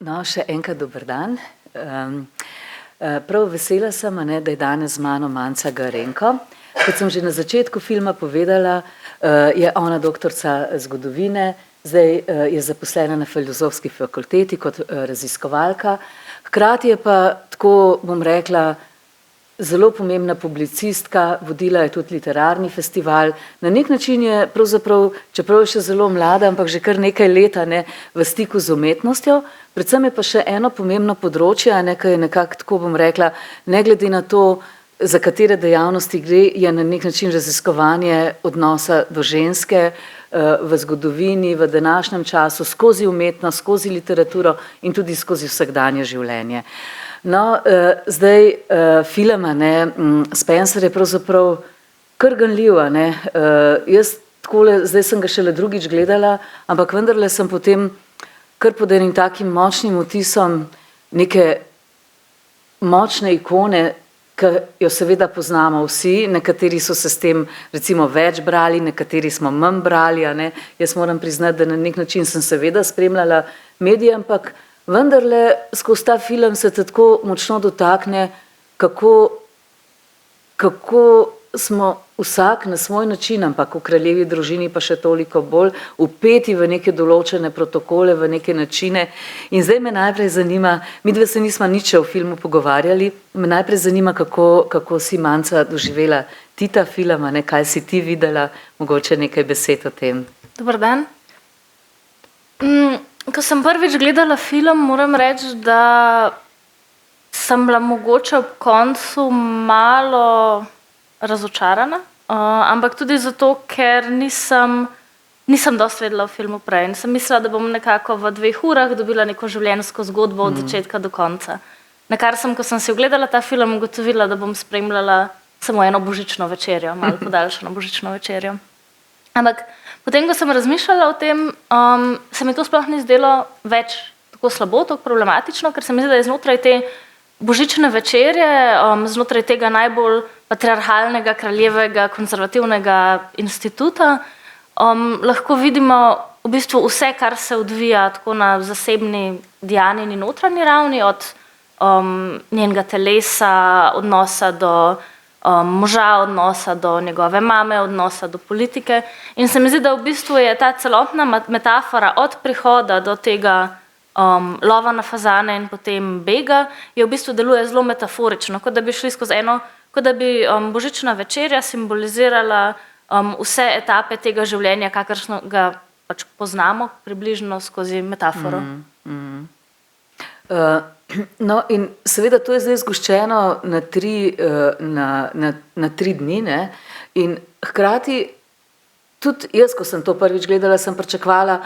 No, še enkrat dober dan. Prav vesela sem, da je danes z mano Manca Garenko. Kot sem že na začetku filma povedala, je ona doktorica zgodovine, zdaj je zaposlena na Filozofski fakulteti kot raziskovalka. Hkrati je pa, tako bom rekla, zelo pomembna publicistka, vodila je tudi literarni festival. Na nek način je pravzaprav, čeprav je še zelo mlada, ampak že kar nekaj leta v stiku z umetnostjo. Predvsem je pa še eno pomembno področje, ki je nekako, tako bom rekla, ne glede na to, za katere dejavnosti gre, je na nek način raziskovanje odnosa do ženske v zgodovini, v današnjem času, skozi umetnost, skozi literaturo in tudi skozi vsakdanje življenje. No, zdaj film, Spencer je pravzaprav kar ganljiv, jaz takole, zdaj sem ga šele drugič gledala, ampak vendarle sem potem kar pod enim takim močnim vtisom neke močne ikone, ki jo seveda poznamo vsi, nekateri so se s tem recimo več brali, nekateri smo manj brali, Jaz moram priznati, da na nek način sem seveda spremljala medije, ampak vendarle skozi ta film se te tako močno dotakne, kako smo vsak na svoj način, ampak v kraljevi družini pa še toliko bolj vpeti v neke določene protokole, v neke načine. In zdaj me najprej zanima, midve se nismo nič o filmu pogovarjali, me najprej zanima, kako si, Manca, doživela ti ta film, kaj si ti videla, mogoče nekaj besed o tem. Dober dan. Ko sem prvič gledala film, moram reči, da sem bila mogoče ob koncu malo razočarana, ampak tudi zato, ker nisem dosti vedela o filmu prej in sem mislila, da bom nekako v 2 urah dobila neko življenjsko zgodbo od začetka do konca. Na kar sem, ko sem si ogledala ta film, ugotovila, da bom spremljala samo eno božično večerjo, malo podaljšano božično večerjo. Ampak potem, ko sem razmišljala o tem, se mi to sploh ni zdelo več tako slabo, tako problematično, ker se mi zdi, da je znotraj te božične večerje, znotraj tega najbolj patriarhalnega, kraljevega, konzervativnega instituta, lahko vidimo v bistvu vse, kar se odvija tako na zasebni, Dianini notranji ravni, od njenega telesa, odnosa do moža, odnosa do njegove mame, odnosa do politike. In se mi zdi, da v bistvu je ta celotna metafora od prihoda do tega lova na fazane in potem bega, je v bistvu deluje zelo metaforično, kot da bi šli skozi eno, kot da bi božična večerja simbolizirala vse etape tega življenja, kakršno ga pač poznamo, približno skozi metaforo. No, in seveda to je zdaj zgoščeno na 3 dni, in hkrati tudi jaz, ko sem to prvič gledala, sem pričakovala,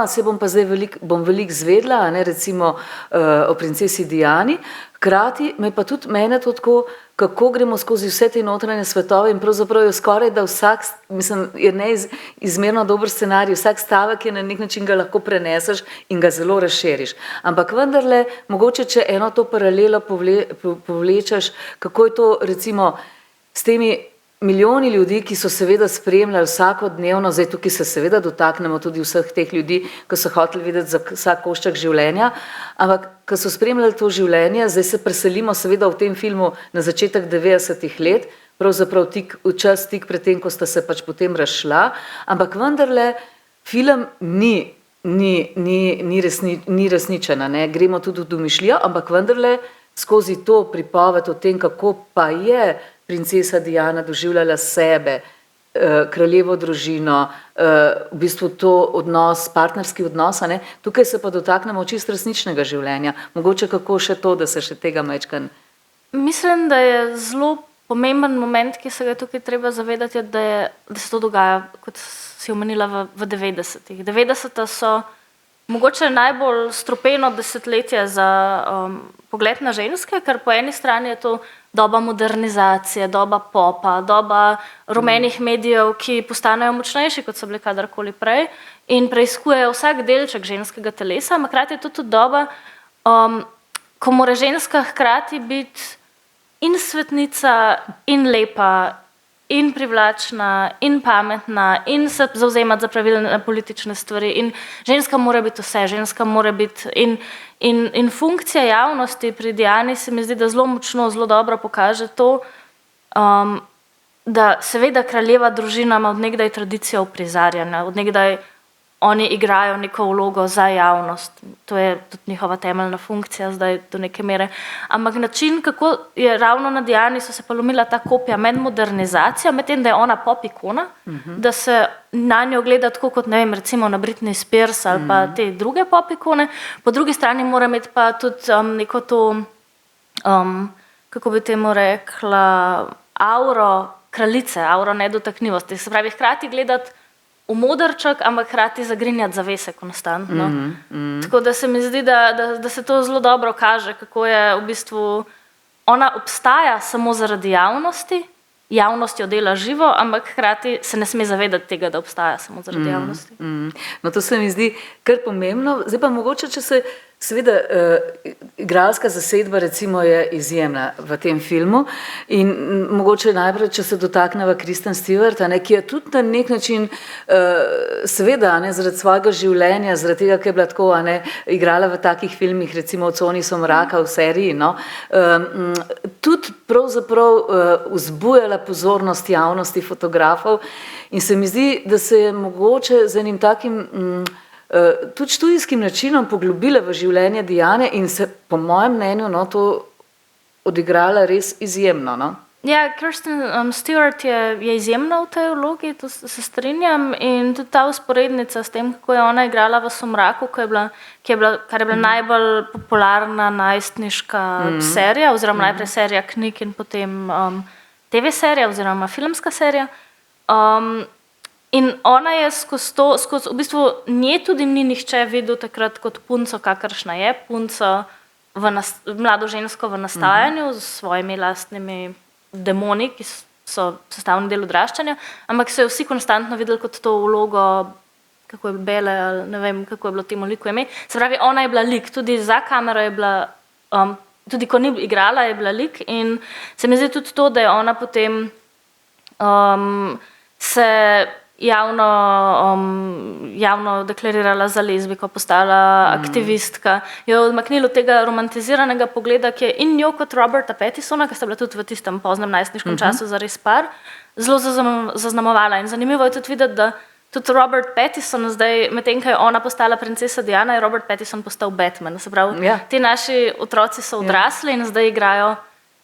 se bom pa zdaj veliko zvedla, recimo o princesi Diani, hkrati mene to tako, kako gremo skozi vse te notranje svetove in pravzaprav je skoraj, da vsak, mislim, je neizmerno dober scenarij, vsak stavek je na nek način ga lahko preneseš in ga zelo razširiš. Ampak vendarle, mogoče, če eno to paralelo povlečeš, kako je to recimo s temi milijoni ljudi, ki so seveda spremljali vsakodnevno, zdaj tukaj se seveda dotaknemo tudi vseh teh ljudi, ki so hoteli videti za vsak košček življenja, ampak ko so spremljali to življenje, zdaj se preselimo seveda v tem filmu na začetek 90-ih let, pravzaprav čas tik pred tem, ko sta se pač potem razšla, ampak vendarle film ni resničen, gremo tudi v domišljijo, ampak vendarle skozi to pripoved o tem, kako pa je princesa Diana doživljala sebe, kraljevo družino, v bistvu to odnos, partnerski odnos, tukaj se pa dotaknemo čisto resničnega življenja. Mogoče kako še to, da se še tega majčkeno. Mislim, da je zelo pomemben moment, ki se ga tukaj treba zavedati, da se to dogaja, kot si omenila, v 90-ih. 90-ta so mogoče najbolj strupeno desetletje za pogled na ženske, ker po eni strani je to doba modernizacije, doba popa, doba rumenih medijev, ki postanejo močnejši, kot so bili kadarkoli prej in preiskujejo vsak delček ženskega telesa, ampak hkrati je to tudi doba, ko mora ženska hkrati biti in svetnica, in lepa, in privlačna, in pametna, in se zavzemati za pravilne politične stvari. In ženska mora biti vse, ženska mora biti. In funkcija javnosti pri Diani se mi zdi, da zelo močno, zelo dobro pokaže to, da seveda kraljeva družina ima od nekdaj tradicijo uprizarjanja, od nekdaj oni igrajo neko vlogo za javnost. To je tudi njihova temeljna funkcija zdaj do neke mere. Ampak način, kako je ravno na Diani so se pa lomila ta kopja med modernizacijo, med tem, da je ona pop ikona, da se na njo gleda tako kot, ne vem, recimo na Britney Spears ali pa te druge pop ikone. Po drugi strani mora imeti pa tudi neko to, kako bi temu rekla, auro kraljice, auro nedotaknljivosti. Se pravi, hkrati gledati v modrček, ampak hkrati zagrinjati zavese konstantno. Tako da se mi zdi, da se to zelo dobro kaže, kako je v bistvu ona obstaja samo zaradi javnosti, javnost jo dela živo, ampak hkrati se ne sme zavedati tega, da obstaja samo zaradi javnosti. No, to se mi zdi kar pomembno. Zdaj pa mogoče, če se seveda igralska zasedba recimo je izjemna v tem filmu in mogoče najprej, če se dotakneva Kristen Stewart, ki je tudi na nek način seveda zaradi svojega življenja, zaradi tega, ker je bila tako igrala v takih filmih, recimo v Coni somraka v seriji, tudi pravzaprav vzbujala pozornost javnosti, fotografov in se mi zdi, da se je mogoče z enim takim tudi študijskim načinom poglobila v življenje Diane in se po mojem mnenju to odigrala res izjemno. Ja, Kristen Stewart je izjemna v tej vlogi, to se strinjam, in tudi ta usporednica s tem, kako je ona igrala v Somraku, kar je bila najbolj popularna najstniška serija, oziroma najprej serija knjig in potem TV serija oziroma filmska serija. In ona je skozi v bistvu nje tudi ni nihče videl takrat kot punco, kakršna je, punco mlado žensko v nastajanju z svojimi lastnimi demoni, ki so sestavni del odraščanja, ampak so jo vsi konstantno videli kot to vlogo, kako je Bele, ali ne vem, kako je bilo temu liku ime. Se pravi, ona je bila lik, tudi za kamero je bila, tudi ko ni igrala, je bila lik in se mi zdi tudi to, da je ona potem se javno deklarirala za lezbiko, postala aktivistka, jo odmaknilo tega romantiziranega pogleda, ki je in njo kot Roberta Pattisona, ki sta bila tudi v tistem poznem najstniškem času zares par, zelo zaznamovala. In zanimivo je tudi videti, da tudi Robert Pattison zdaj, medtem ko je ona postala princesa Diana, je Robert Pattison postal Batman. Se pravi, ti naši otroci so odrasli in zdaj igrajo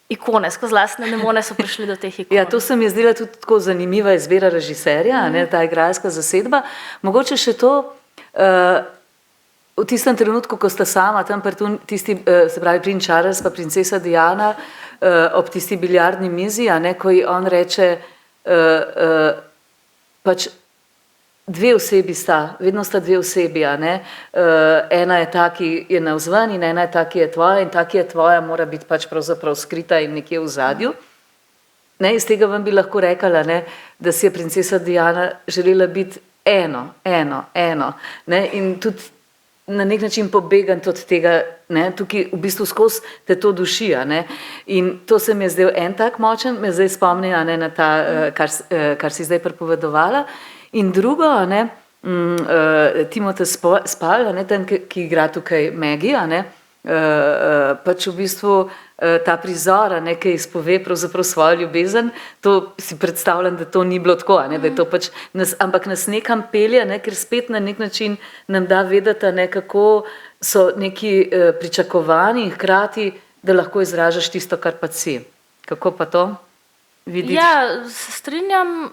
ikone, skozi lastne demone so prišli do teh ikon. Ja, to se mi je zdela tudi tako zanimiva izbira režiserja, ta igralska zasedba. Mogoče še to, v tistem trenutku, ko sta sama tam tisti, se pravi, princ Charles pa princesa Diana ob tisti biljardni mizi, ko ji on reče, pač dve osebi sta, vedno sta dve osebi, ena je ta, ki je navzven in ena je ta, ki je tvoja in ta, ki je tvoja, mora biti pač pravzaprav skrita in nekje v zadju. Iz tega vam bi lahko rekala, da si je princesa Diana želela biti eno. In tudi na nek način pobegati od tega, tukaj v bistvu skozi te to duši. In to se mi je zdel en tak močen, me zdaj spomni na ta, kar si zdaj pripovedovala. In drugo, Timothée Spall, ten, ki igra tukaj Maggie, pač v bistvu ta prizor, ki izpove pravzaprav svojo ljubezen, to si predstavljam, da to ni bilo tako, da je to pač, ampak nas nekam pelje, ker spet na nek način nam da vedeti, kako so neki pričakovani in hkrati, da lahko izražaš tisto, kar pa si. Kako pa to vidiš? Ja, se strinjam,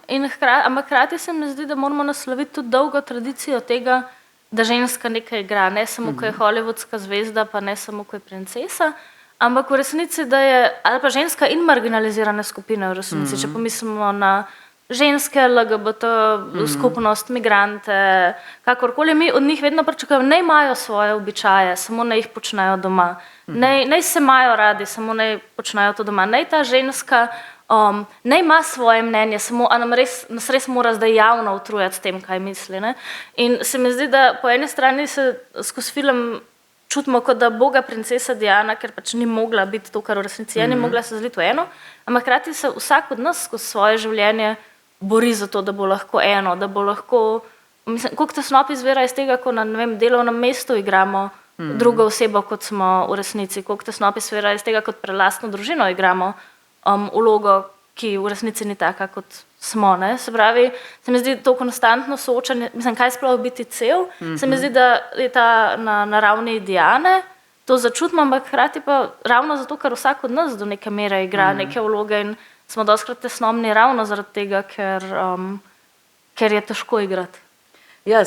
ampak hkrati se mi zdi, da moramo nasloviti tudi dolgo tradicijo tega, da ženska nekaj igra, ne samo, ko je hollywoodska zvezda, pa ne samo, ko je princesa, ampak v resnici, da je, ali pa ženska in marginalizirane skupine v resnici, če pomislimo na ženske, LGBT, skupnost, migrante, kakorkoli, mi od njih vedno pričakujemo, naj imajo svoje običaje, samo naj jih počnejo doma, naj se imajo radi, samo naj počnejo to doma, naj ta ženska naj ima svoje mnenje, samo nas res mora zdaj javno utrujati s tem, kaj misli. In se mi zdi, da po eni strani se skozi film čutimo kot da boga princesa Diana, ker pač ni mogla biti to, kar v resnici je, ni mogla se zliti v eno, ampak hkrati se vsak od nas skozi svoje življenje bori za to, da bo lahko eno, da bo lahko, mislim, koliko tesnop izvira iz tega, ko na, ne vem, delovnem mestu igramo drugo osebo, kot smo v resnici, koliko tesnop izvira iz tega, kot pred lastno družino igramo vlogo, ki v resnici ni taka, kot smo, ne? Se pravi, se mi zdi to konstantno soočanje, mislim, kaj sploh biti cel, se mi zdi, da je ta na ravni Diane, to začutimo, ampak hkrati pa ravno zato, ker vsak od nas do neke mere igra neke vloge in smo dostikrat tesnobni ravno zaradi tega, ker je težko igrati. Ja,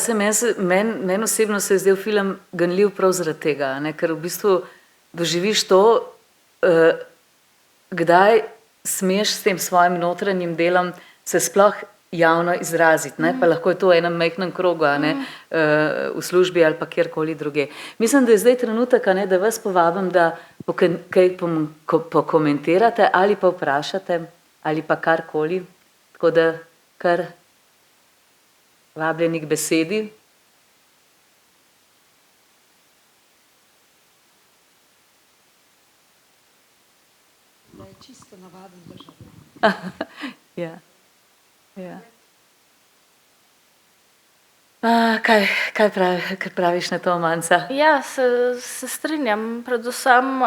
meni osebno se je zdel film ganljiv prav zaradi tega, ne? Ker v bistvu doživiš to, kdaj smeš s tem svojim notranjim delom se sploh javno izraziti, ne? Pa lahko je to v enem majhnem krogu, ne? V službi ali pa kjerkoli druge. Mislim, da je zdaj trenutek, ne, da vas povabim, da kaj pokomentirate ali pa vprašate ali pa karkoli, tako da kar vabljeni k besedi. Da je čisto navaden državljan. Ja. Ja. Kaj praviš na to, Manca? Ja, se strinjam. Predvsem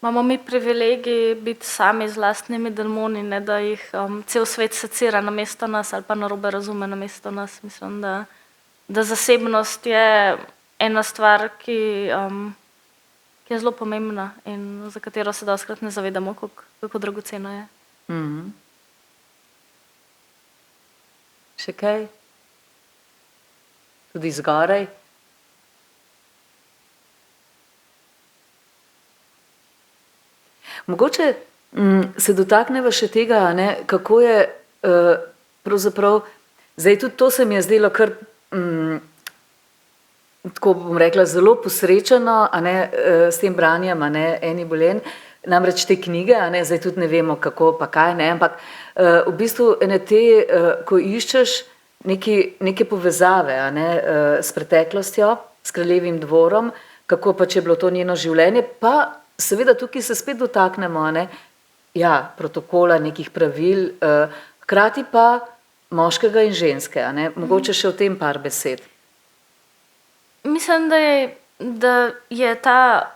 imamo mi privilegij biti sami z lastnimi demoni, ne da jih cel svet secira namesto nas ali pa narobe razume namesto nas. Mislim, da zasebnost je ena stvar, ki je zelo pomembna in za katero se dostikrat ne zavedamo, kako dragocena je. Še kaj? Tudi zgoraj? Mogoče se dotakneva še tega, ne, kako je pravzaprav, zdaj tudi to se mi je zdelo kar, tako bom rekla, zelo posrečeno, a ne, s tem branjem, a ne, Eni Boleyn, namreč te knjige, a ne, zdaj tudi ne vemo kako pa kaj, ne, ampak v bistvu ene te, ko iščeš neke povezave, a ne, s preteklostjo, s kraljevim dvorom, kako pač je bilo to njeno življenje, pa seveda tukaj se spet dotaknemo, ne, ja, protokola, nekih pravil, hkrati pa moškega in ženske, a ne, mogoče še o tem par besed. Mislim, da je ta,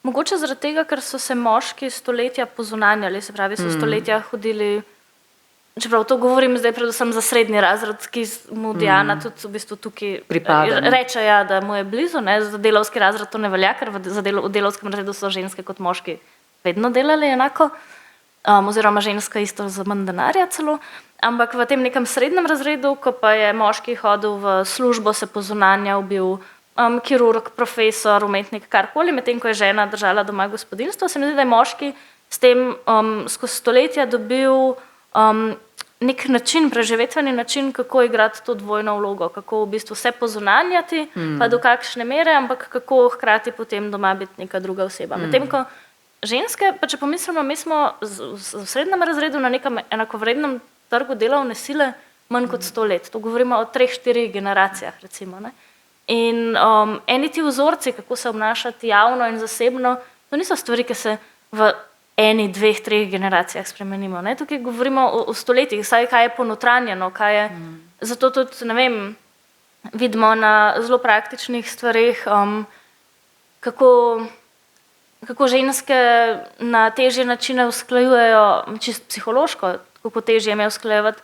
mogoče zaradi tega, ker so se moški stoletja pozunanjali, se pravi, so stoletja hodili, čeprav to govorim zdaj predvsem za srednji razred, ki mu Diana tudi v bistvu tukaj pripada, reče, ja, da mu je blizu, ne, za delavski razred to ne velja, ker v delavskem razredu so ženske kot moški vedno delali enako, oziroma ženska isto za manj denarja celo, ampak v tem nekem srednjem razredu, ko pa je moški hodil v službo, se pozunanjal, bil kirurg, profesor, umetnik, karkoli, medtem ko je žena držala doma gospodinjstvo, se mi zdi, da je moški s tem skozi stoletja dobil nek način, preživetveni način, kako igrati to dvojno vlogo, kako v bistvu se pozunanjati, pa do kakšne mere, ampak kako hkrati potem doma biti neka druga oseba. Medtem ko ženske, pa če pomislimo, mi smo v srednjem razredu na nekem enakovrednem trgu delovne sile manj kot 100 let. To govorimo o 3-4 generacijah, recimo, ne. In eni ti vzorci, kako se obnašati javno in zasebno, to niso stvari, ki se v 1, 2, 3 generacijah spremenimo, ne. Tukaj govorimo o stoletjih, saj kaj je ponotranjeno, kaj je, zato tudi, ne vem, vidimo na zelo praktičnih stvareh, kako ženske na težje načine usklajujejo, čisto psihološko, kako težje je usklajevati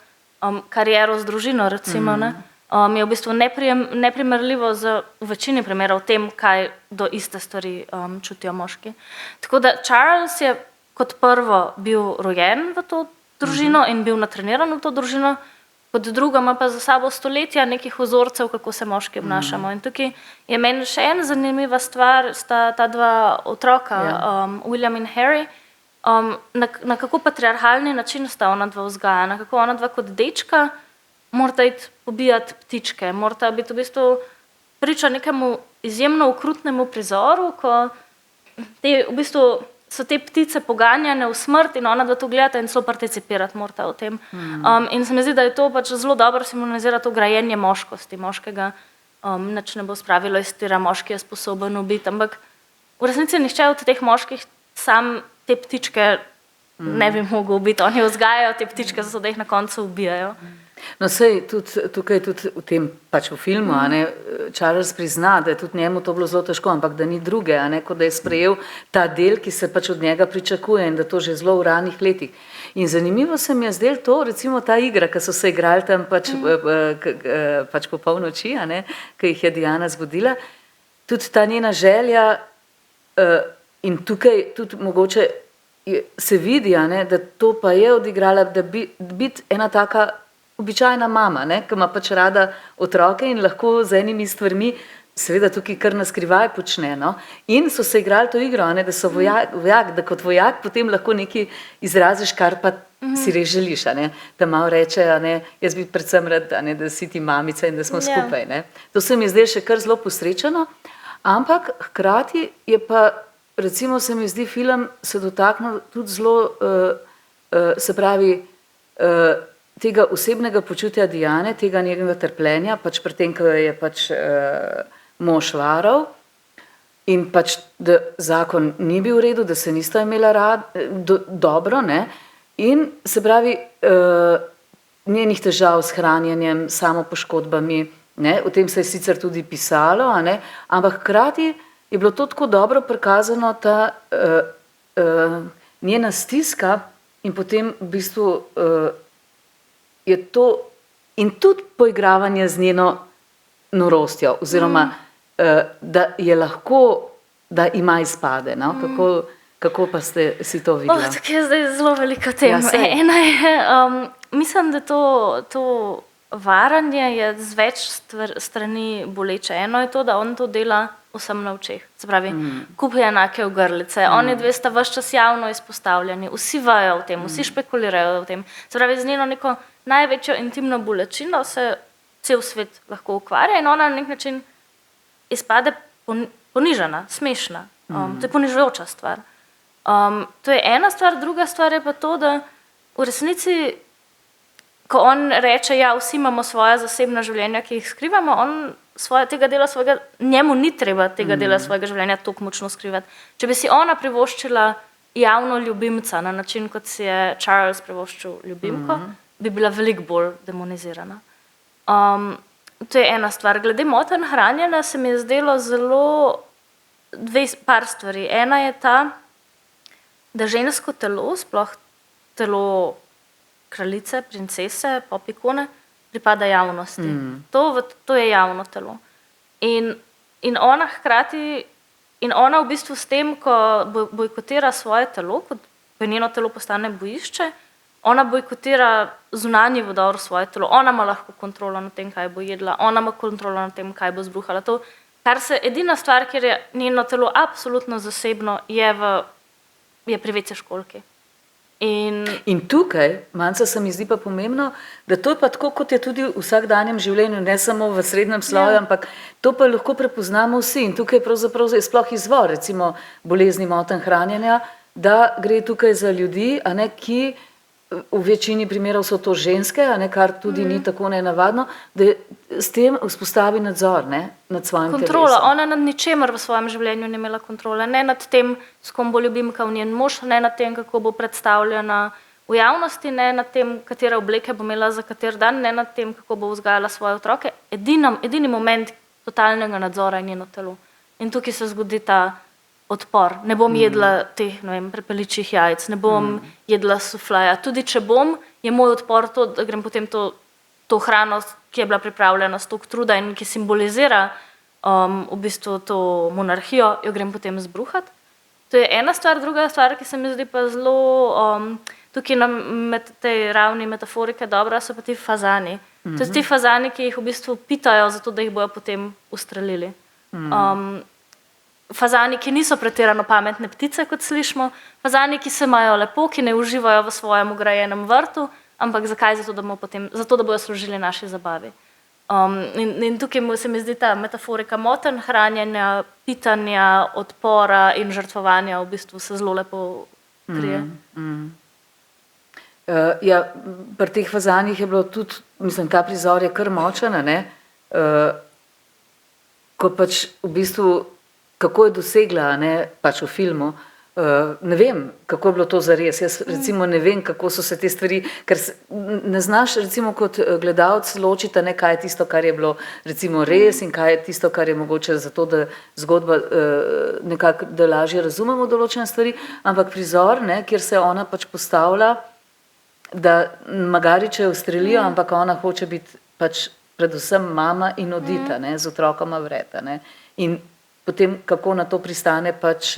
kariero z družino, recimo, ne. Je v bistvu neprimerljivo v večini primerov tem, kaj do iste stvari čutijo moški. Tako da Charles je kot prvo bil rojen v to družino in bil natreniran v to družino, kot drugo ima pa za sabo stoletja nekih vzorcev, kako se moški obnašamo. In tukaj je meni še ena zanimiva stvar, sta ta dva otroka, William in Harry, na kako patriarhalni način sta ona dva vzgajana, kako ona dva kot dečka morata iti pobijati ptičke, morata biti v bistvu priča nekemu izjemno okrutnemu prizoru, ko v bistvu so te ptice poganjane v smrt in ona dva to gledata in celo participirati morata v tem. In se mi zdi, da je to pač zelo dobro simbolizira to grajenje moškosti, moškega nič ne bo spravilo iz tira, moški je sposoben ubiti, ampak v resnici nihče od teh moških sam te ptičke ne bi mogel ubiti. Oni vzgajajo te ptičke, zato da jih na koncu ubijajo. No, sej tudi tukaj tudi v tem pač v filmu, a ne, Charles prizna, da je tudi njemu to bilo zelo težko, ampak da ni druge, a ne, kot da je sprejel ta del, ki se pač od njega pričakuje in da to že zelo v ranih letih. In zanimivo se mi je zdelo to, recimo ta igra, ki so se igrali tam pač po polnoči, a ne, ki jih je Diana zbudila, tudi ta njena želja in tukaj tudi mogoče se vidi, a ne, da to pa je odigrala, da biti ena taka običajna mama, ne, ki ima pač rada otroke in lahko z enimi stvarmi, seveda tukaj kar naskrivaj počne, no. In so se igrali to igro, a ne, da so vojak, da kot vojak potem lahko nekaj izraziš, kar pa si res želiš, a ne. Da malo reče, a ne, jaz bi predvsem rad, a ne, da si ti mamica in da smo skupaj, ne. To se mi zdaj še kar zelo posrečeno, ampak hkrati je pa, recimo se mi zdi, film se dotaknil tudi zelo, se pravi, tega osebnega počutja Diane, tega njenega trpljenja, pač pri tem, ko je pač mož varal in pač, da zakon ni bil v redu, da se nista imela dobro, ne, in se pravi, njenih težav s hranjenjem, samopoškodbami, ne, o tem se je sicer tudi pisalo, a ne, ampak hkrati je bilo to tako dobro prikazano, ta njena stiska in potem v bistvu je to in tudi poigravanje z njeno norostjo, oziroma da je lahko, da ima izpade, no? Kako pa ste si to videli? Tukaj je zdaj zelo veliko tem. Ja, ena je, mislim, da to varanje je z več strani boleče. Eno je to, da on to dela vsem na očeh. Se pravi, kupuje enake ogrlice, oni dve sta ves čas javno izpostavljeni, vsi vajo o tem, vsi špekulirajo o tem. Se pravi, z njeno neko največjo intimno bolečino se cel svet lahko ukvarja in ona na nek način izpade ponižana, smešna. To je ponižujoča stvar. To je ena stvar, druga stvar je pa to, da v resnici, ko on reče, ja, vsi imamo svoja zasebna življenja, ki jih skrivamo, on tega dela svojega, njemu ni treba tega dela svojega življenja toliko močno skrivati. Če bi si ona privoščila javno ljubimca na način, kot si je Charles privoščil ljubimko, bi bila veliko bolj demonizirana. To je ena stvar. Glede motenj hranjenja se mi je zdelo zelo par stvari. Ena je ta, da žensko telo, sploh telo kraljice, princese, pop ikone, pripada javnosti. To je javno telo. In ona hkrati, in ona v bistvu s tem, ko bojkotira svoje telo, ko njeno telo postane bojišče, ona bojkotira zunanji vodor svoje telo. Ona ima lahko kontrolo nad tem, kaj bo jedla, ona ima kontrolo nad tem, kaj bo zbruhala. To, kar se, edina stvar, kjer je njeno telo absolutno zasebno, je pri WC školjki. In tukaj, Manca, se mi zdi pa pomembno, da to je pa tako, kot je tudi v vsakdanjem življenju, ne samo v srednjem sloju, ampak to pa lahko prepoznamo vsi. In tukaj pravzaprav je sploh izvor, recimo bolezni motenj hranjenja, da gre tukaj za ljudi, a ne, ki v večini primerov so to ženske, a ne, kar tudi ni tako nenavadno, da s tem vzpostavi nadzor, ne, nad svojim telesom. Kontrola. Ona nad ničemer v svojem življenju ni imela kontrole. Ne nad tem, s kom bo ljubimka v njen mož, ne nad tem, kako bo predstavljena v javnosti, ne nad tem, katere obleke bo imela za kater dan, ne nad tem, kako bo vzgajala svoje otroke. Edini moment totalnega nadzora je njeno telo. In tukaj se zgodi ta odpor. Ne bom jedla teh, ne vem, prepeličjih jajc, ne bom jedla suflaja. Tudi če bom, je moj odpor to, da grem potem to hrano, ki je bila pripravljena s toliko truda in ki simbolizira v bistvu to monarhijo, jo grem potem zbruhati. To je ena stvar, druga stvar, ki se mi zdi pa zelo tukaj na tej ravni metaforike dobra, so pa ti fazani. To so ti fazani, ki jih v bistvu pitajo, zato da jih bojo potem ustrelili. Fazani, ki niso pretirano pametne ptice, kot slišimo, fazani, ki se imajo lepo, ki ne uživajo v svojem ograjenem vrtu, ampak zakaj? Zato, da bojo služili naši zabavi. In tukaj se mi zdi ta metaforika motenj hranjenja, pitanja, odpora in žrtvovanja v bistvu se zelo lepo krije. Ja, pri teh fazanih je bilo tudi, mislim, ta prizor je kar močen, ne? ko pač v bistvu, kako je dosegla, ne, pač v filmu, ne vem, kako je bilo to zares. Jaz recimo ne vem, kako so se te stvari, ker ne znaš recimo kot gledalec ločiti, ne, kaj je tisto, kar je bilo recimo res in kaj je tisto, kar je mogoče zato, da zgodba nekako, da lažje razumemo določene stvari, ampak prizor, ne, kjer se ona pač postavlja, da Magariče ustrelijo, ampak ona hoče biti pač predvsem mama in odita, ne, z otrokoma vreta, ne. In potem, kako na to pristane pač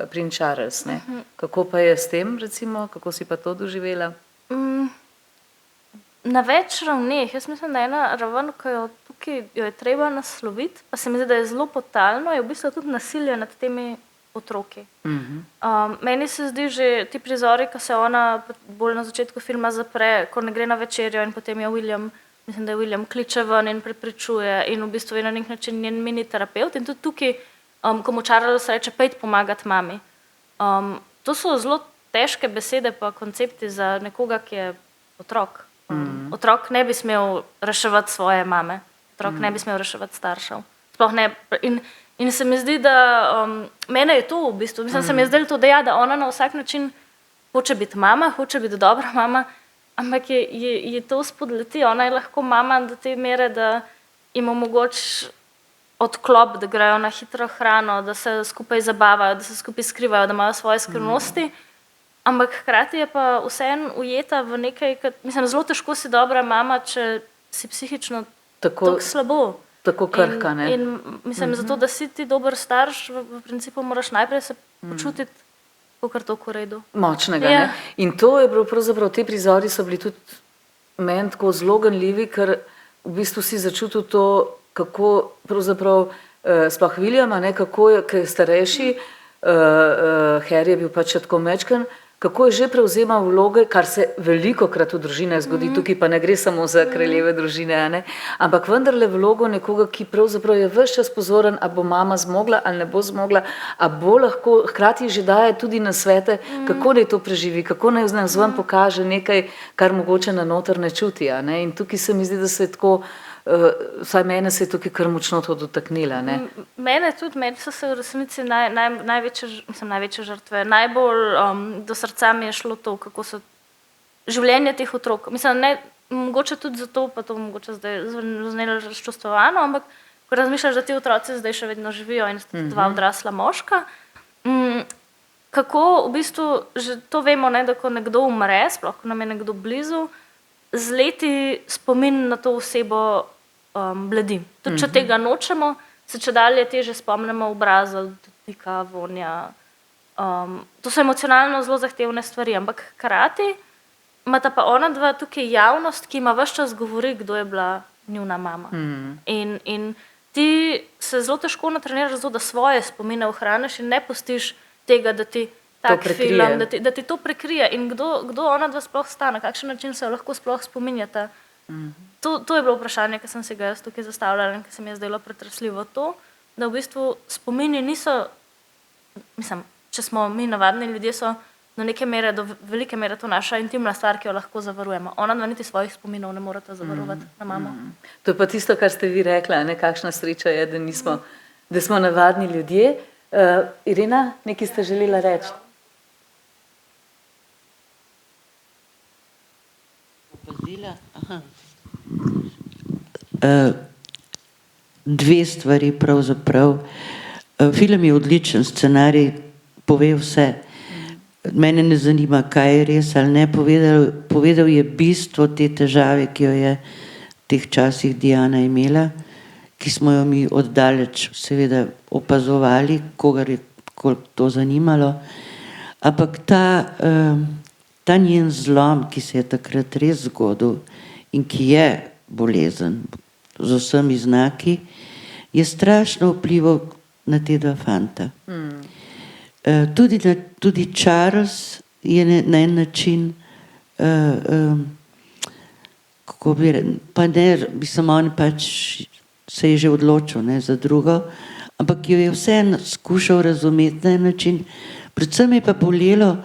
princ Charles, ne. Kako pa je s tem, recimo, kako si pa to doživela? Na več ravneh. Jaz mislim, da ena raven, ki jo tukaj jo je treba nasloviti, pa se mi zdi, da je zelo potalno, je v bistvu tudi nasilje nad temi otroki. Meni se zdi že ti prizori, ko se ona bolj na začetku filma zapre, ko ne gre na večerjo in potem je William kliče ven in prepričuje in v bistvu je na nek način njen mini terapeut in tudi tukaj, ko mu Charles reče, pejte pomagati mami. To so zelo težke besede pa koncepti za nekoga, ki je otrok. Otrok ne bi smel reševati svoje mame, otrok ne bi smel reševati staršev. Sploh ne. In se mi zdi, da mene je to v bistvu, se mi je zdelo to, da ona na vsak način hoče biti mama, hoče biti dobra mama, ampak je to spodleti. Ona je lahko mama do te mere, da jim omogoči odklop, da grejo na hitro hrano, da se skupaj zabavajo, da se skupaj skrivajo, da imajo svoje skrivnosti, ampak hkrati je pa vseeno ujeta v nekaj, zelo težko si dobra mama, če si psihično tako slabo. Tako krhka, ne. In mislim, zato, da si ti dober starš, v principu moraš najprej se počutiti kakor to v redu. Močnega, ne. In to je bilo pravzaprav, te prizori so bili tudi meni tako zelo ganljivi, ker v bistvu si začutil to, kako pravzaprav sploh Williama, ne, kako je, ker je starejši, Harry je bil pač tako mečken, kako je že prevzemal vloge, kar se velikokrat v družinah zgodi, tukaj pa ne gre samo za kraljeve družine, ne, ampak vendarle vlogo nekoga, ki pravzaprav je ves čas pozoren, a bo mama zmogla ali ne bo zmogla, a bo lahko, hkrati že daje tudi nasvete, kako naj to preživi, kako naj zvon pokaže nekaj, kar mogoče na noter ne čuti, a ne, in tukaj se mi zdi, da se je tako, vsaj mene se je tukaj kar močno to dotaknila, ne. Meni so se v resnici največje žrtve, najbolj do srca mi je šlo to, kako so življenje teh otrok. Ne, mogoče tudi zato, pa to mogoče zdaj znelo razčustvovano, ampak ko razmišljaš, da ti otroci zdaj še vedno živijo in sta dva odrasla moška, kako v bistvu, že to vemo, ne, da ko nekdo umre, sploh ko nam je nekdo blizu, z leti spomin na to osebo bledi. Tudi če tega nočemo, se čedalje teže spomnimo obraza, dotika, vonja. To so emocionalno zelo zahtevne stvari, ampak hkrati imata pa ona dva tukaj javnost, ki ima ves čas govori, kdo je bila njuna mama. In ti se zelo težko natreniraš zato, da svoje spomine ohraniš in ne pustiš tega, da ti tak film, da ti to prekrije. In kdo ona dva sploh sta, na kakšen način se jo lahko sploh spominjata. To je bilo vprašanje, ki sem si ga jaz tukaj zastavljala in ki se mi je zdelo pretresljivo to, da v bistvu spomini niso, če smo mi navadni ljudje, so do neke mere, do velike mere to naša intimna stvar, ki jo lahko zavarujemo. Ona dva niti svojih spominov ne morata zavarovati na mamo. To je pa tisto, kar ste vi rekla, ne, kakšna sreča je, da smo navadni ljudje. Irena, nekaj ste želela reči? Dve stvari pravzaprav. Film je odličen, scenarij pove vse. Mene ne zanima, kaj je res ali ne. Povedal je bistvo te težave, ki jo je v teh časih Diana imela, ki smo jo mi oddaleč seveda opazovali, kogar je to zanimalo. Ampak ta njen zlom, ki se je takrat res zgodil in ki je bolezen z vsemi znaki, je strašno vplival na te dva fanta. Tudi Charles je na en način, kako bi rekel, pa ne, on pač se je že odločil, ne, za drugo, ampak jo je vseeno skušal razumeti na en način. Predvsem je pa bolelo,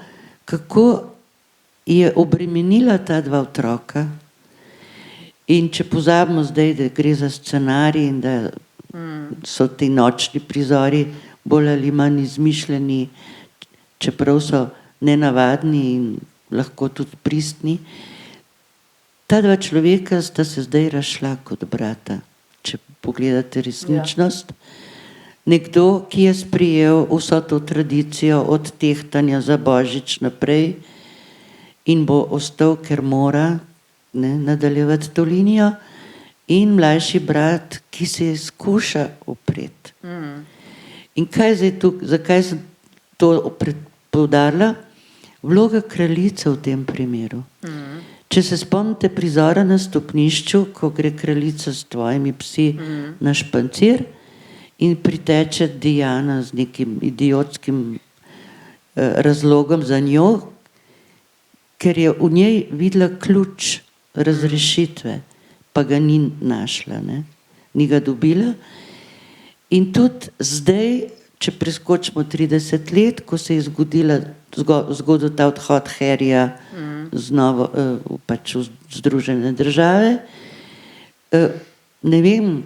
kako je obremenila ta dva otroka. In če pozabimo zdaj, da gre za scenarij in da so ti nočni prizori bolj ali manj izmišljeni, čeprav so nenavadni in lahko tudi pristni. Ta dva človeka sta se zdaj razšla kot brata, če pogledate resničnost. Nekdo, ki je sprijel vso to tradicijo od tehtanja za Božič naprej in bo ostal, ker mora nadaljevati to linijo, in mlajši brat, ki se skuša upreti. In kaj zdaj tukaj, zakaj sem to poudarila? Vloga kraljice v tem primeru. Če se spomnite prizora na stopnišču, ko gre kraljica s tvojimi psi na špancir in priteče Diana z nekim idiotskim razlogom za njo, ker je v njej videla ključ razrešitve, pa ga ni našla, ni ga dobila. In tudi zdaj, če preskočimo 30 let, ko se je zgodil ta odhod Harryja pač v Združene države, ne vem,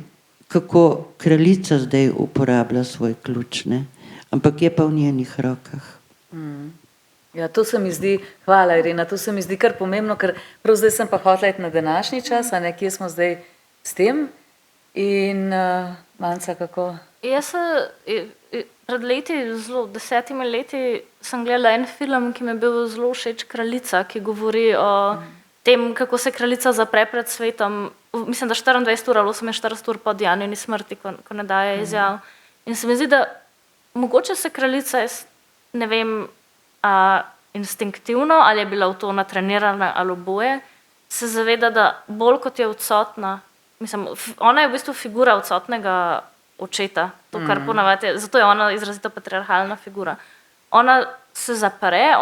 kako kraljica zdaj uporablja svoj ključ, ampak je pa v njenih rokah. Ja, to se mi zdi, hvala Irena, to se mi zdi kar pomembno, ker prav zdaj sem pa hotela iti na današnji čas, kje smo zdaj s tem. In Manca, kako? Jaz pred leti, 10 leti, sem gledala en film, ki mi je bil zelo všeč, Kraljica, ki govori o tem, kako se kraljica zapre pred svetom, mislim, da 24 ur ali 48 ur po Dianini smrti, ko ne daje izjav. In se mi zdi, da mogoče se kraljica, ne vem, instinktivno, ali je bila v to natrenirana ali oboje, se zaveda, da bolj kot je odsotna, mislim, ona je v bistvu figura odsotnega očeta, to kar ponavadi, zato je ona izrazito patriarhalna figura. Ona se zapre,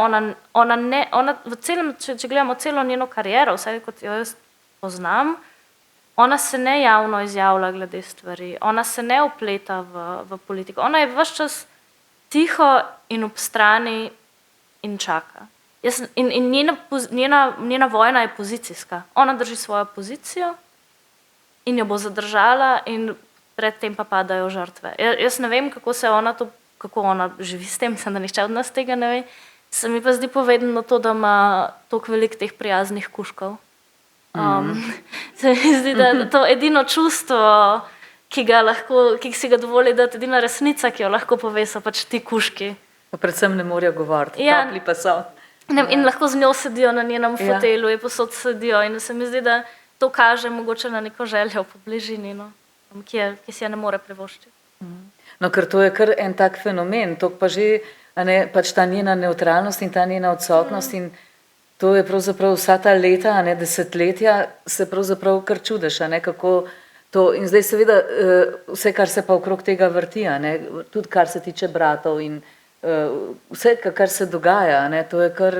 če gledamo celo njeno kariero, vsaj kot jo jaz poznam, ona se ne javno izjavlja glede stvari, ona se ne vpleta v politiko, ona je ves čas tiho in ob strani in čaka. In njena vojna je pozicijska. Ona drži svojo pozicijo in jo bo zadržala in predtem pa padajo žrtve. Jaz ne vem, kako ona živi s tem, mislim, da nihče od nas tega ne ve. Se mi pa zdi povedano to, da ima toliko veliko teh prijaznih kužkov. Se mi zdi, da je to edino čustvo, ki si ga dovoli dati, edina resnica, ki jo lahko pove, so pač ti kužki. Pa predvsem ne morejo govoriti, topli pa so. In lahko z njo sedijo na njenem fotelu, je posod sedijo in se mi zdi, da to kaže mogoče na neko željo po bližini, ki si je ne more privoščiti. No, ker to je kar en tak fenomen, to pa že, pač ta njena nevtralnost in ta njena odsotnost in to je pravzaprav vsa ta leta, desetletja, se pravzaprav kar čudiš, kako to, in zdaj seveda vse, kar se pa okrog tega vrti, tudi kar se tiče bratov in vse, kar se dogaja, to je kar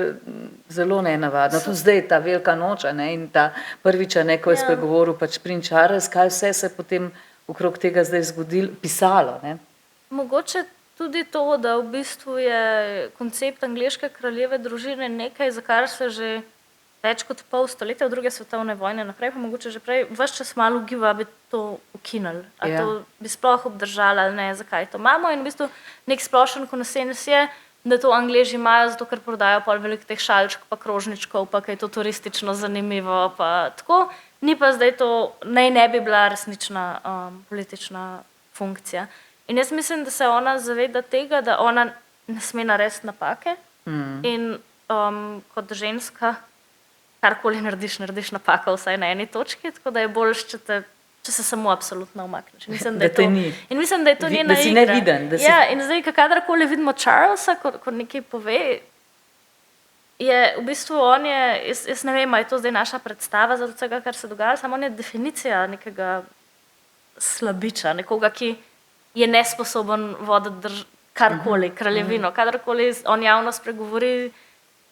zelo nenavadno. Tudi zdaj ta velika noč in ta prvič, ko je spregovoril pač princ Charles, kaj vse se potem okrog tega zdaj zgodilo, pisalo. Mogoče tudi to, da v bistvu je koncept angleške kraljeve družine nekaj, za kar se že več kot pol stoletja od druge svetovne vojne naprej, pa mogoče že prej, ves čas malo ugiba, bi to ukinili. Ali to bi sploh obdržali ali ne, zakaj to imamo. In v bistvu nek splošen konsenzus je, da to Angleži imajo, zato ker prodajo pol veliko teh šalčk pa krožničkov, pa kaj je to turistično zanimivo, pa tako. Ni pa zdaj to, ne bi bila resnična politična funkcija. In jaz mislim, da se ona zaveda tega, da ona ne sme narediti napake in kot ženska karkoli narediš napako vsaj na eni točki, tako da je boljš, če se samo absolutno umakneš. Da te ni. In mislim, da je to njena igra. Da si neviden. Ja, in zdaj, kadarkoli vidimo Charlesa, ko nekaj pove, je v bistvu on je, jaz ne vem, je to zdaj naša predstava za vsega, kar se dogaja, samo on je definicija nekega slabiča, nekoga, ki je nesposoben voditi karkoli, kraljevino. Kadarkoli on javno spregovori,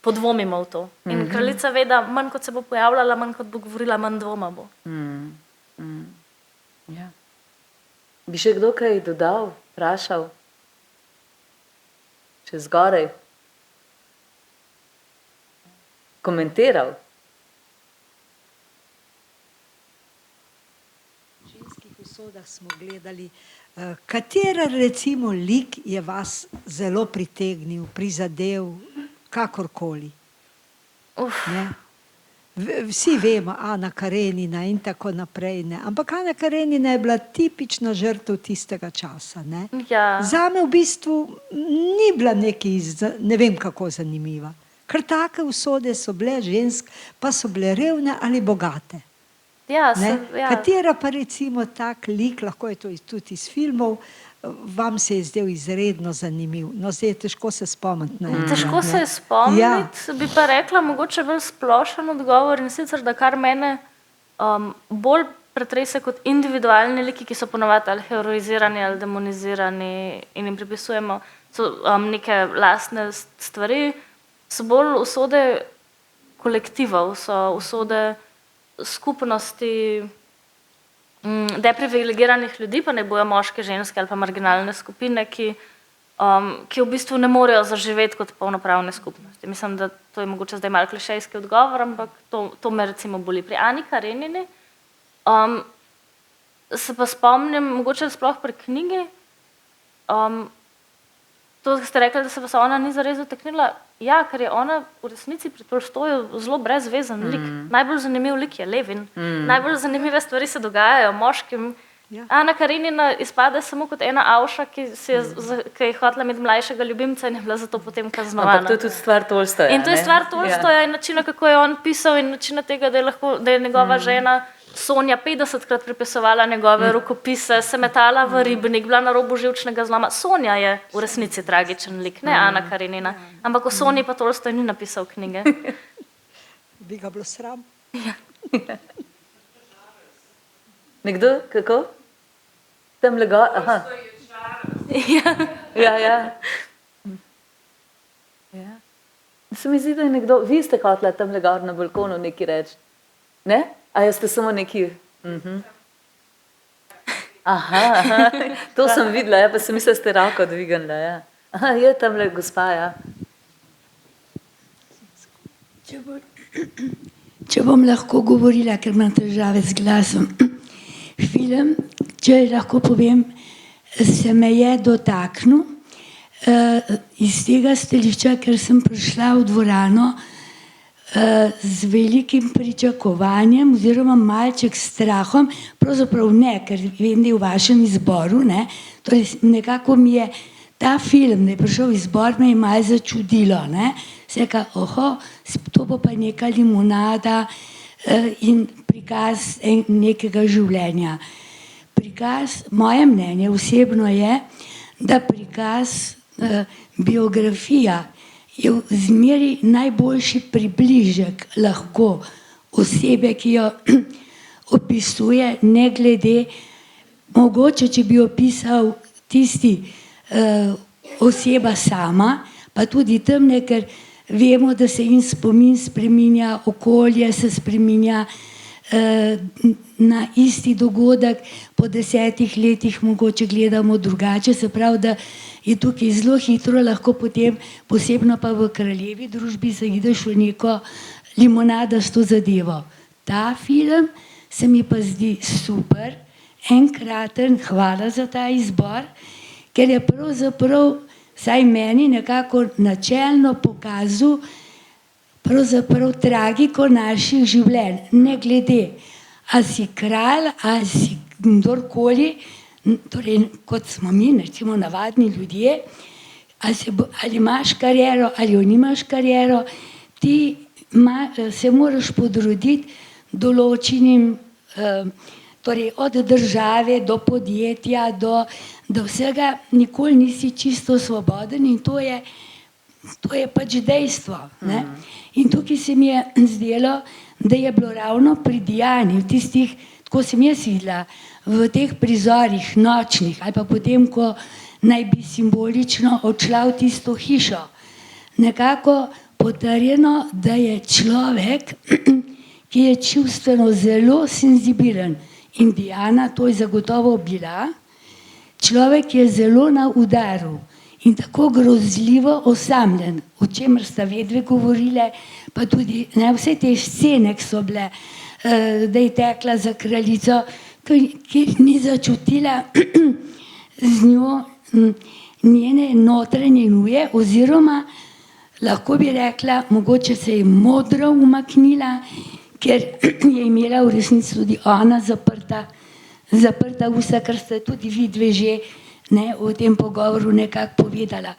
podvomimo v to. In kraljica ve, da manj kot se bo pojavljala, manj kot bo govorila, manj dvoma bo. Ja. Bi še kdo kaj dodal, vprašal? Še zgoraj? Komentiral? Ženski, ko usodah smo gledali. Katera recimo lik je vas zelo pritegnil, prizadev, kakorkoli? Ne? Vsi vemo, Ana Karenina in tako naprej, ne? Ampak Ana Karenina je bila tipična žrtev tistega časa. Ne? Ja. Zame v bistvu ni bila ne vem kako zanimiva. Ker take usode so bile žensk, pa so bile revne ali bogate. Ja, Ne? ja. Katera pa recimo tak lik, lahko je to tudi iz filmov, vam se je zdel izredno zanimiv? No, zdaj je težko se spomniti na enega, Težko se ne. je spomniti, bi pa rekla mogoče bolj splošen odgovor in sicer, da kar mene bolj pretrese kot individualni liki, ki so ponovadi ali heroizirani ali demonizirani in jim pripisujemo neke lastne stvari, so bolj usode kolektivov, so usode skupnosti deprivilegiranih ljudi, pa ne bojo moške, ženske ali pa marginalne skupine, ki v bistvu ne morejo zaživeti kot polnopravne skupnosti. Mislim, da to je mogoče zdaj malo klišejski odgovor, ampak to me recimo boli. Pri Ani Karenini se pa spomnim, mogoče sploh pri knjigi, to ste rekli, da se vas ona ni zares dotaknila. Ja, ker je ona v resnici pri Tolstoju zelo brezvezen lik. Najbolj zanimiv lik je Levin. Najbolj zanimive stvari se dogajajo moškim. Ja. Ana Karenina izpade samo kot ena avša, ki je hotela imeti mlajšega ljubimca in je bila zato potem kaznovana. Ampak to je tudi stvar Tolstoja. In to je stvar Tolstoja in načina, kako je on pisal in načina tega, da je njegova žena Sonja 50krat prepisovala njegove rokopise, se metala v ribnik, bila na robu živčnega zloma. Sonja je v resnici tragičen lik, ne Ana Karenina. Ampak o Sonji pa Tolstoj ni napisal knjige. Bi ga bilo sram? Nekdo? Kako? Tam lega? Aha. Ja, ja. Ja. Se mi zdi, da je nekdo, vi ste hotela tam gor na balkonu nekaj reči. Ne? A jaz ste samo neki... Aha, to sem videla, ja, pa sem mislila, ste roko dvignila, ja. Aha, je tam gospa, ja. Če bom lahko govorila, ker imam težave z glasom. Film, če lahko povem, se me je dotaknil iz tega stališča, ker sem prišla v dvorano z velikim pričakovanjem oziroma malček strahom, pravzaprav ne, ker vem, da je v vašem izboru, ne, torej nekako mi je ta film, da je prišel izbor, me je malo začudilo, ne, se je to bo pa neka limonada in prikaz nekega življenja. Prikaz, moje mnenje osebno je, da prikaz biografija je zmeri najboljši približek lahko osebe, ki jo opisuje, ne glede, mogoče, če bi opisal tisti oseba sama, pa tudi temne, ker vemo, da se in spomin spreminja, okolje se spreminja, na isti dogodek po 10 letih mogoče gledamo drugače, se pravi, da je tukaj zelo hitro lahko potem, posebno pa v kraljevi družbi, zaideš v neko limonadasto zadevo. Ta film se mi pa zdi super, enkraten, hvala za ta izbor, ker je pravzaprav, saj meni nekako načelno pokazal pravzaprav tragiko naših življenj, ne glede, a si kralj, a si kdorkoli, torej kot smo mi, recimo navadni ljudje, ali imaš kariero, ali jo nimaš kariero, ti se moraš podroditi določenim, torej od države do podjetja, do vsega, nikoli nisi čisto svoboden in to je pač dejstvo. Ne? In tukaj se mi je zdelo, da je bilo ravno pri Diani, v tistih, tako sem jaz videla, v teh prizorih nočnih, ali pa potem, ko naj bi simbolično odšla v tisto hišo, nekako potrjeno, da je človek, ki je čustveno zelo senzibilen, in Diana to je zagotovo bila, človek je zelo na udaru in tako grozljivo osamljen, o čemer sta vedve govorile, pa tudi vse te scene, ki so bile, da je tekla za kraljico, ki ni začutila z njo njene notranje nuje, oziroma lahko bi rekla, mogoče se je modro umaknila, ker je imela v resnici tudi ona zaprta usta, kar ste tudi vi dve že v tem pogovoru nekako povedala.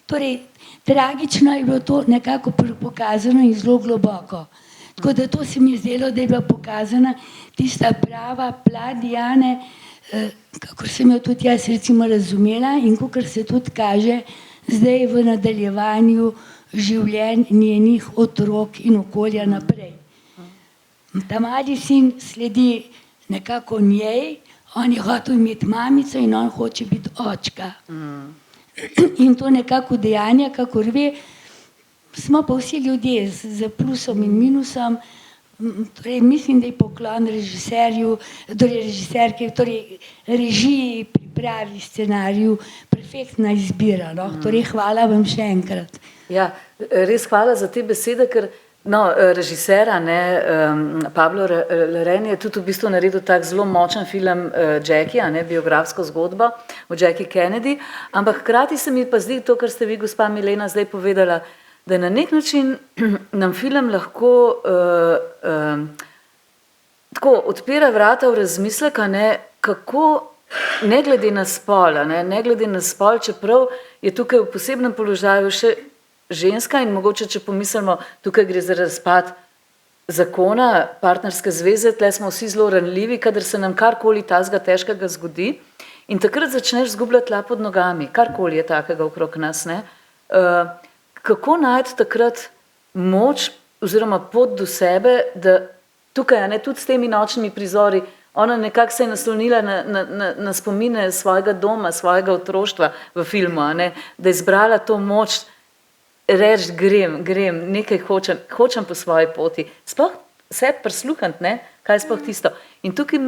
Torej, tragično je bilo to nekako pokazano in zelo globoko. Tako da to se mi je zdelo, da je bila pokazana tista prava plat Diane, kakor sem jo tudi jaz recimo razumela in kakor se tudi kaže zdaj v nadaljevanju življenj njenih otrok in okolja naprej. Ta mladi sin sledi nekako njej, on je hotel imeti mamico in on hoče biti očka. In to nekako dejanja, kakor ve, smo pa vsi ljudje z plusom in minusom. Torej, mislim, da je poklon režiserju, torej režiserke, torej režiji, pripravi, scenariju, perfektna izbira. No? Torej, hvala vam še enkrat. Ja, res hvala za te besede, ker režisera, Pablo Larraín je tudi v bistvu naredil tak zelo močen film Jackie, biografsko zgodbo o Jackie Kennedy, ampak hkrati se mi pa zdi to, kar ste vi, gospa Milena, zdaj povedala, da na nek način nam film lahko tako odpira vrata v razmislek, kako ne glede na spol, ne glede na spol, čeprav je tukaj v posebnem položaju še ženska in mogoče, če pomislimo, tukaj gre za razpad zakona, partnerske zveze, tle smo vsi zelo ranljivi, kadar se nam karkoli tazga težkega zgodi in takrat začneš zgubljati tla pod nogami, karkoli je takega okrog nas, ne. Kako najti takrat moč oziroma pot do sebe, da tukaj, tudi s temi nočnimi prizori, ona nekako se je naslonila na spomine svojega doma, svojega otroštva v filmu, da je zbrala to moč, reči grem, nekaj hočem po svoji poti, sploh se prisluhniti, kaj je sploh tisto. In tukaj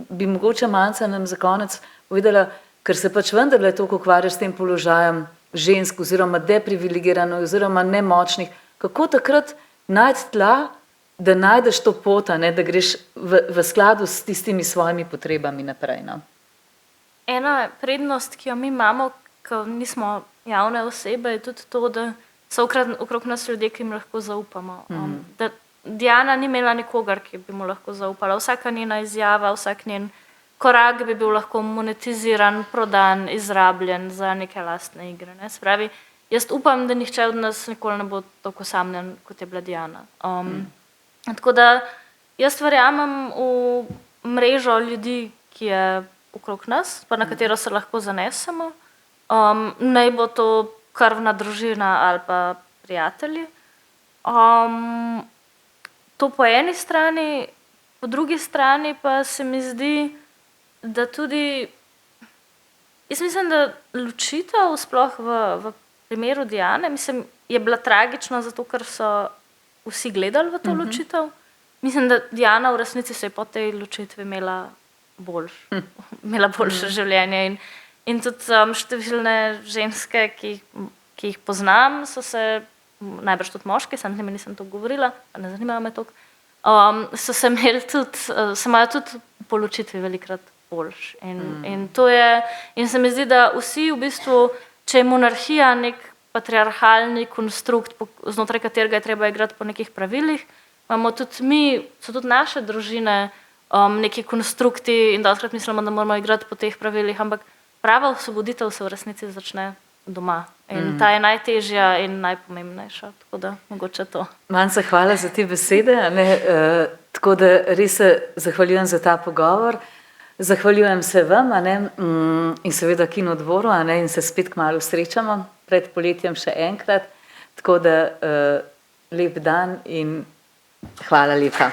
bi mogoče Manca nam za konec povedala, ker se pač vendarle toliko ukvarjaš s tem položajem žensk oziroma deprivilegiranih oziroma nemočnih, kako takrat najti tla, da najdeš to pot, da greš v skladu s tistimi svojimi potrebami naprej. Ena prednost, ki jo mi imamo, ko nismo javne osebe, je tudi to, da so okrog nas ljudje, ki jim lahko zaupamo. Da Diana ni imela nikogar, ki bi mu lahko zaupala. Vsaka njena izjava, vsak njen korak bi bil lahko monetiziran, prodan, izrabljen za neke lastne igre. Spravi, jaz upam, da nihče od nas nikoli ne bo tako osamljen, kot je bila Diana. Tako da jaz verjamem v mrežo ljudi, ki je okrog nas, pa na katero se lahko zanesemo. Naj bo to krvna družina ali pa prijatelji. To po eni strani, po drugi strani pa se mi zdi, da tudi, jaz mislim, da ločitev sploh v primeru Diane, mislim, je bila tragična zato, ker so vsi gledali v to ločitev. Mislim, da Diana v resnici se je po tej ločitvi imela boljše življenje in tudi številne ženske, ki jih poznam, so se, najbrž tudi moški, sam z njimi nisem to govorila, pa ne zanimajo me toliko, so se imeli tudi, se imajo tudi po ločitvi velikrat boljš. In se mi zdi, da vsi v bistvu, če je monarhija nek patriarhalni konstrukt, znotraj katerega je treba igrati po nekih pravilih, imamo tudi mi, so tudi naše družine neki konstrukti in dostakrat mislimo, da moramo igrati po teh pravilih, ampak prava osvoboditev se v resnici začne doma. In ta je najtežja in najpomembnejša, tako da mogoče to. Manca, hvala za te besede, tako da res se zahvaljujem za ta pogovor, zahvaljujem se vam in seveda Kinodvoru in se spet kmalu srečamo, pred poletjem še enkrat, tako da lep dan in hvala lepa.